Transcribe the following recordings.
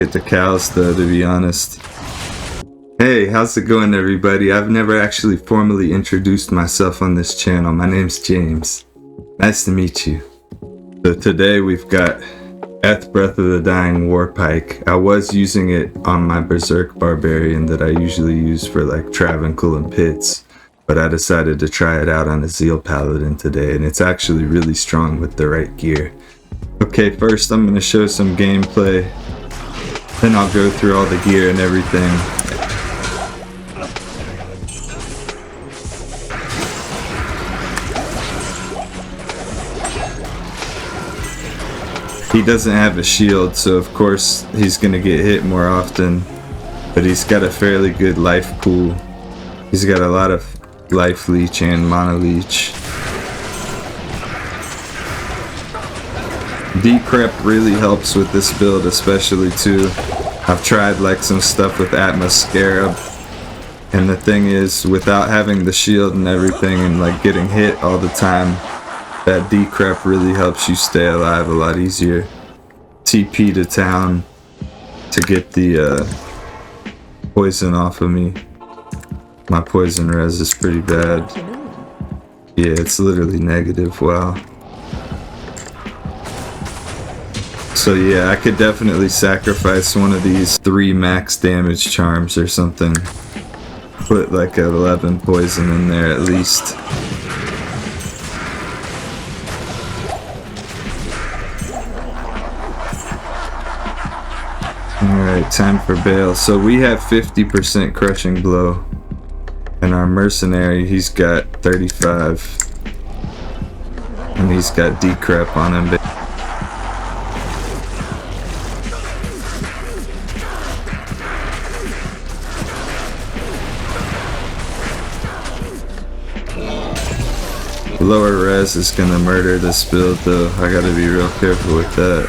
Get the cows though, to be honest. Hey, how's it going everybody? I've never actually formally introduced myself on this channel. My name's James. Nice to meet you. So today we've got Breath of the Dying Warpike. I was using it on my Berserk Barbarian that I usually use for like Travancore and Pits, but I decided to try it out on a Zeal Paladin today, and it's actually really strong with the right gear. Okay, first I'm going to show some gameplay, then I'll go through all the gear and everything. He doesn't have a shield, so of course he's going to get hit more often, but he's got a fairly good life pool. He's got a lot of life leech and mana leech. Decrep really helps with this build especially too. I've tried like some stuff with Atmoscarab, and the thing is, without having the shield and everything and like getting hit all the time, that Decrep really helps you stay alive a lot easier. TP to town to get the poison off of me. My poison res is pretty bad. Yeah, it's literally negative. Wow. So yeah, I could definitely sacrifice one of these 3 max damage charms or something. Put like 11 poison in there at least. Alright, time for Baal. So we have 50% crushing blow, and our mercenary, he's got 35, and he's got Decrep on him. Lower res is gonna murder this build though. I gotta be real careful with that.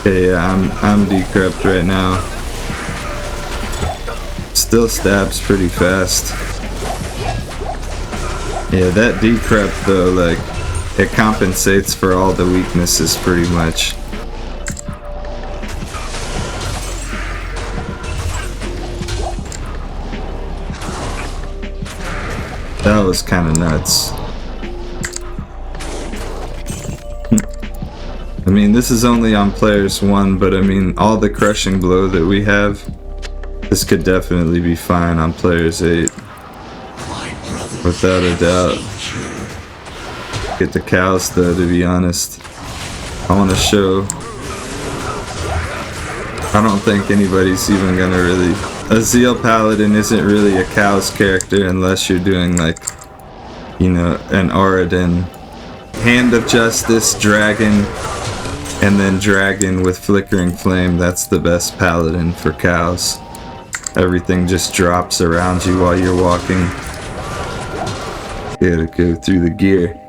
Okay, yeah, I'm decrept right now. Still stabs pretty fast. Yeah, that decrept though, like, it compensates for all the weaknesses pretty much. That was kind of nuts. I mean, this is only on players 1, but I mean, all the crushing blow that we have, this could definitely be fine on players 8. Without a doubt. Get the cows though, to be honest. I want to show. I don't think anybody's even gonna really. A Zeal Paladin isn't really a cows character unless you're doing like, you know, an Auradin. Hand of Justice, Dragon, and then Dragon with Flickering Flame. That's the best Paladin for cows. Everything just drops around you while you're walking. Gotta go through the gear.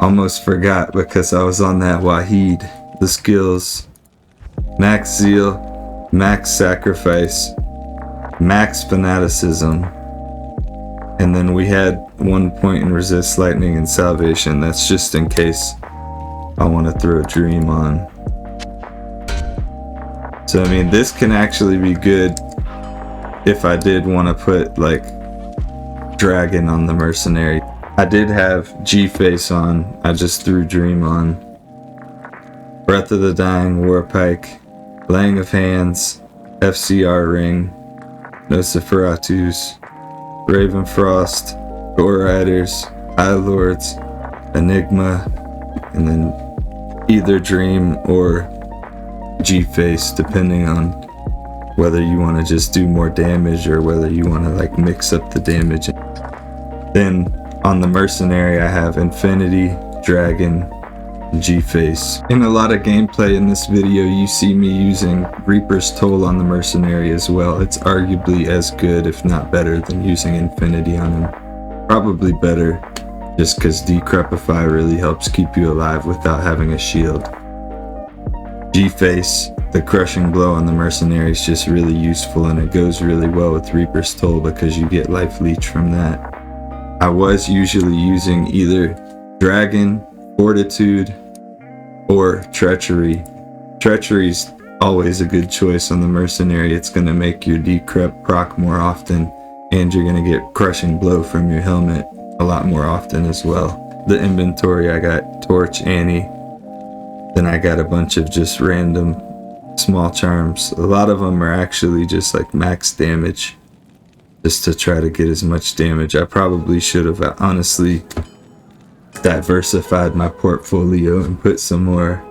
Almost forgot because I was on that Wahid. The skills. Max Zeal, Max Sacrifice, Max Fanaticism, and then we had 1 point in Resist Lightning and Salvation. That's just in case I want to throw a Dream on. So I mean, this can actually be good if I did want to put like Dragon on the mercenary. I did have G-Face on, I just threw Dream on. Breath of the Dying Warpike, Laying of Hands, FCR Ring, Nosferatus, Ravenfrost, Gore Riders, High Lords, Enigma, and then either Dream or G-Face, depending on whether you want to just do more damage or whether you want to like mix up the damage. Then on the mercenary I have Infinity, Dragon, G-Face. In a lot of gameplay in this video you see me using Reaper's Toll on the mercenary as well. It's arguably as good if not better than using Infinity on him. Probably better just because Decrepify really helps keep you alive without having a shield. G-Face, the crushing blow on the mercenary, is just really useful, and it goes really well with Reaper's Toll because you get life leech from that. I was usually using either Dragon, Fortitude, or treachery. Treachery's always a good choice on the mercenary. It's going to make your decrep proc more often, and you're going to get crushing blow from your helmet a lot more often as well. The inventory, I got Torch, Annie, then I got a bunch of just random small charms. A lot of them are actually just like max damage, just to try to get as much damage. I probably should have honestly diversified my portfolio and put some more,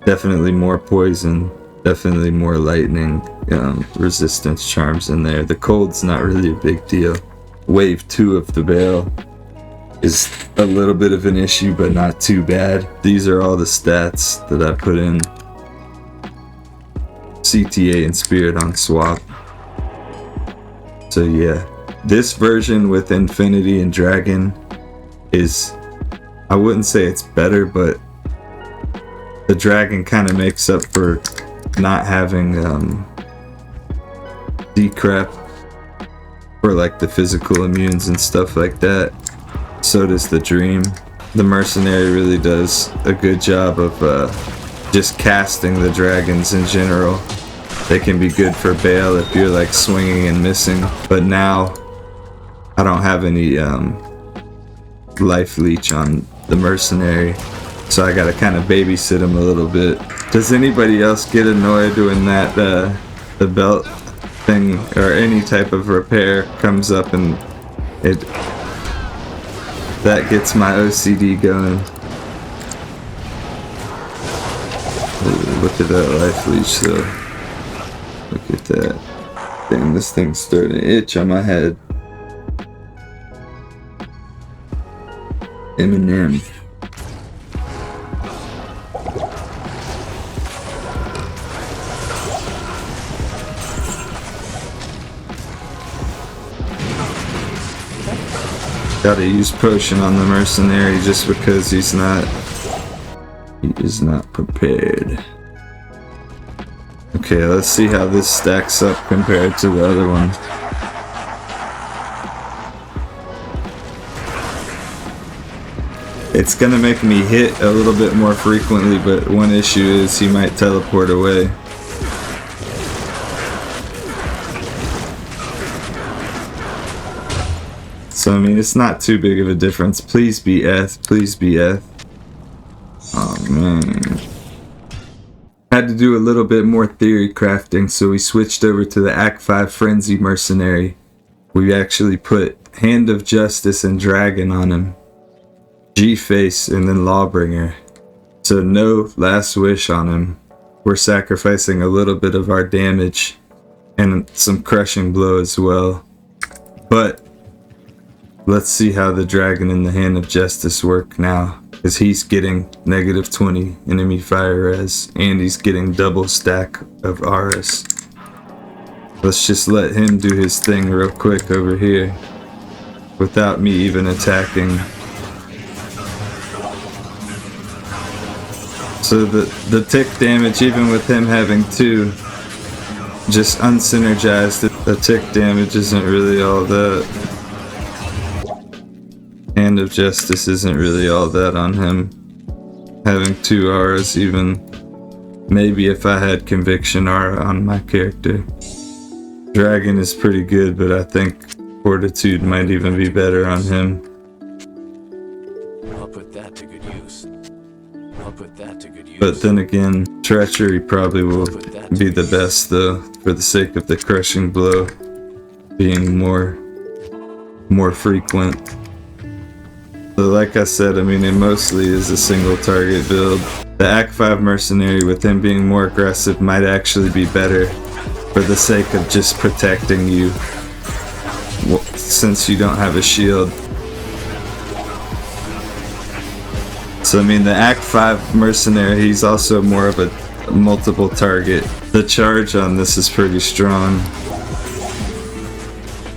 definitely more poison, definitely more lightning resistance charms in there. The cold's not really a big deal. Wave 2 of the Baal is a little bit of an issue, but not too bad. These are all the stats that I put in CTA and Spirit on swap. So yeah, this version with Infinity and Dragon is, I wouldn't say it's better, but the Dragon kind of makes up for not having decrep for like the physical immunes and stuff like that. So does the Dream. The Mercenary really does a good job of just casting the dragons in general. They can be good for Baal if you're like swinging and missing, but now I don't have any life leech on the Mercenary, so I gotta kind of babysit him a little bit. Does anybody else get annoyed when that the belt thing or any type of repair comes up and that gets my OCD going? Ooh, look at that life leech though. Look at that. Damn, this thing's starting to itch on my head. Eminem. Gotta use potion on the Mercenary just because he is not prepared. Okay, let's see how this stacks up compared to the other one. It's gonna make me hit a little bit more frequently, but one issue is he might teleport away. So I mean, it's not too big of a difference. Please be Eth, please be Eth. Oh man. Had to do a little bit more theory crafting, so we switched over to the Act 5 Frenzy Mercenary. We actually put Hand of Justice and Dragon on him, G-Face, and then Lawbringer. So no Last Wish on him. We're sacrificing a little bit of our damage and some crushing blow as well. But let's see how the Dragon and the Hand of Justice work now, because he's getting negative 20 enemy fire res, and he's getting double stack of RS. Let's just let him do his thing real quick over here, without me even attacking. So the tick damage, even with him having 2, just unsynergized. The tick damage isn't really all that. Hand of Justice isn't really all that on him. Having 2 auras even. Maybe if I had Conviction aura on my character. Dragon is pretty good, but I think Fortitude might even be better on him. I'll put that to good use. But then again, Treachery probably will be the best though, for the sake of the crushing blow being more frequent. But like I said, I mean, it mostly is a single target build. The Act 5 Mercenary, with him being more aggressive, might actually be better for the sake of just protecting you, since you don't have a shield. So I mean, the Act 5 Mercenary, he's also more of a multiple target. The charge on this is pretty strong.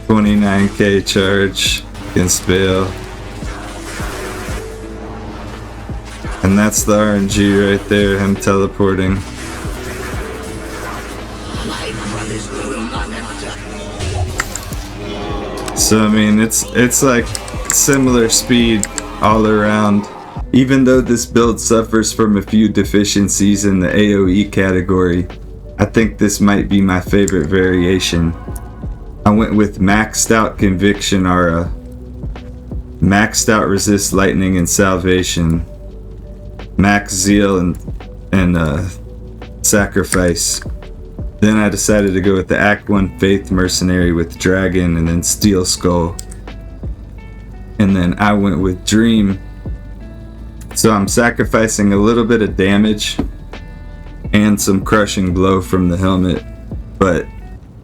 29k charge against Baal. And that's the RNG right there, him teleporting. So I mean, it's like similar speed all around. Even though this build suffers from a few deficiencies in the AoE category, I think this might be my favorite variation. I went with maxed out Conviction Aura, maxed out Resist Lightning and Salvation, max Zeal and Sacrifice. Then I decided to go with the Act 1 Faith Mercenary with Dragon and then Steel Skull. And then I went with Dream. So I'm sacrificing a little bit of damage and some Crushing Blow from the helmet. But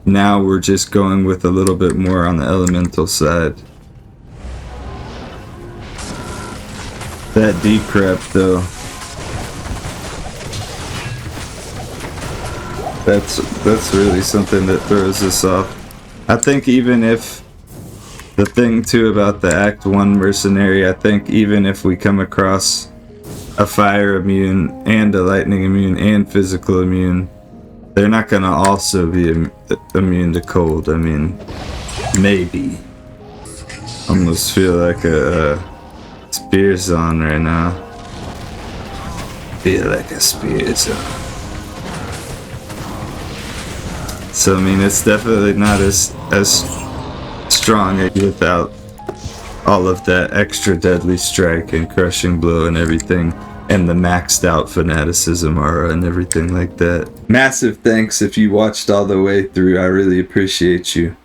now we're just going with a little bit more on the elemental side. That decrep though. That's really something that throws us off. I think even if the thing too about the Act 1 Mercenary, I think even if we come across a fire immune and a lightning immune and physical immune, they're not gonna also be immune to cold. I mean, maybe. Almost feel like a spear zone right now. Feel like a spear zone. So I mean, it's definitely not as strong without all of that extra deadly strike and crushing blow and everything, and the maxed out fanaticism aura and everything like that. Massive thanks if you watched all the way through. I really appreciate you.